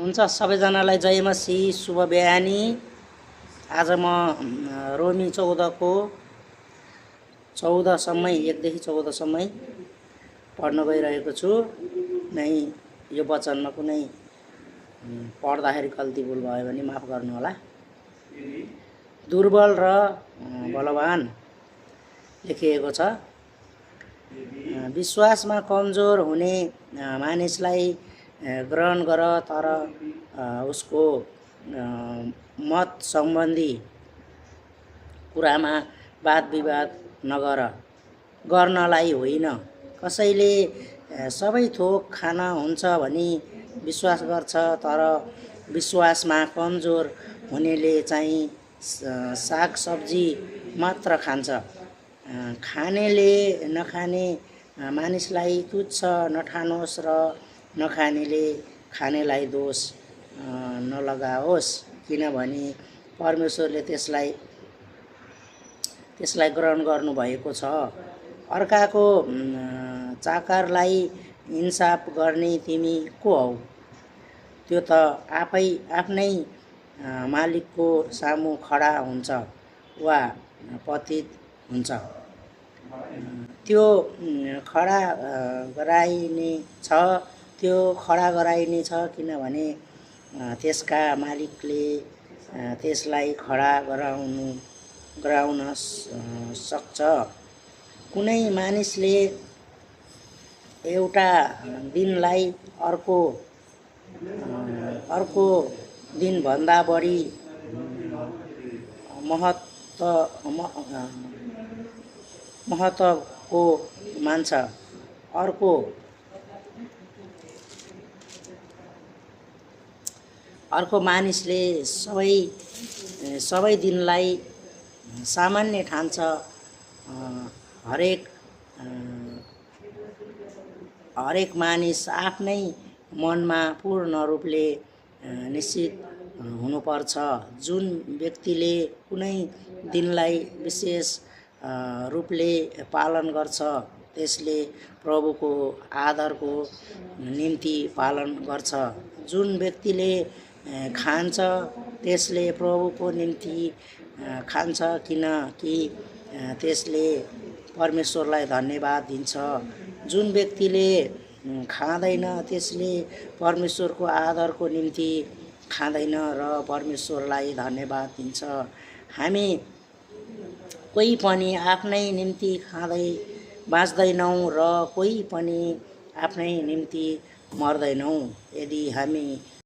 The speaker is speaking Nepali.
हुन्छ सबैजनालाई जय मसी शुभ बिहानी। आज म रोमी 14 को 14 सम्मै 1 देखि 14 सम्मै पढ्न गइरहेको छु। नै यो वचनमा कुनै पढ्दाखेरि गल्ती भुल भयो भने माफ गर्नु होला। दुर्बल र बलवान लेखिएको छ। विश्वासमा कमजोर हुने मानिसलाई ग्रहण गर, तर उसको मत सम्बन्धी कुरामा वाद विवाद नगर। गर्नलाई होइन। कसैले सबै थोक खाना हुन्छ भनी विश्वास गर्छ, तर विश्वासमा कमजोर हुनेले चाहिँ साग सब्जी मात्र खान्छ। खानेले नखाने मानिसलाई तुच्छ नठानोस् र नखानेले खानेलाई दोष नलगाओस्, किनभने परमेश्वरले त्यसलाई ग्रहण गर्नुभएको छ। अर्काको चाकरलाई इन्साफ गर्ने तिमी को हौ? त्यो त आफ्नै मालिकको सामु खडा हुन्छ वा पतित हुन्छ। त्यो खडा गराइने छ किनभने त्यसका मालिकले त्यसलाई खडा गराउन सक्छ। कुनै मानिसले एउटा दिनलाई अर्को दिनभन्दा बढी महत्त्वको मान्छ। अर्को मानिसले सबै दिनलाई सामान्य ठान्छ। हरेक मानिस आफ्नै मनमा पूर्ण रूपले निश्चित हुनुपर्छ। जुन व्यक्तिले कुनै दिनलाई विशेष रूपले पालन गर्छ, त्यसले प्रभुको आदरको निम्ति पालन गर्छ। जुन व्यक्तिले खान्छ, त्यसले प्रभुको निम्ति खान्छ, किनकि त्यसले परमेश्वरलाई धन्यवाद दिन्छ। जुन व्यक्तिले खाँदैन, त्यसले परमेश्वरको आदरको निम्ति खाँदैन र परमेश्वरलाई धन्यवाद दिन्छ। हामी कोही पनि आफ्नै निम्ति खाँदै बाँच्दैनौँ र कोही पनि आफ्नै निम्ति मर्दैनौँ। यदि हामी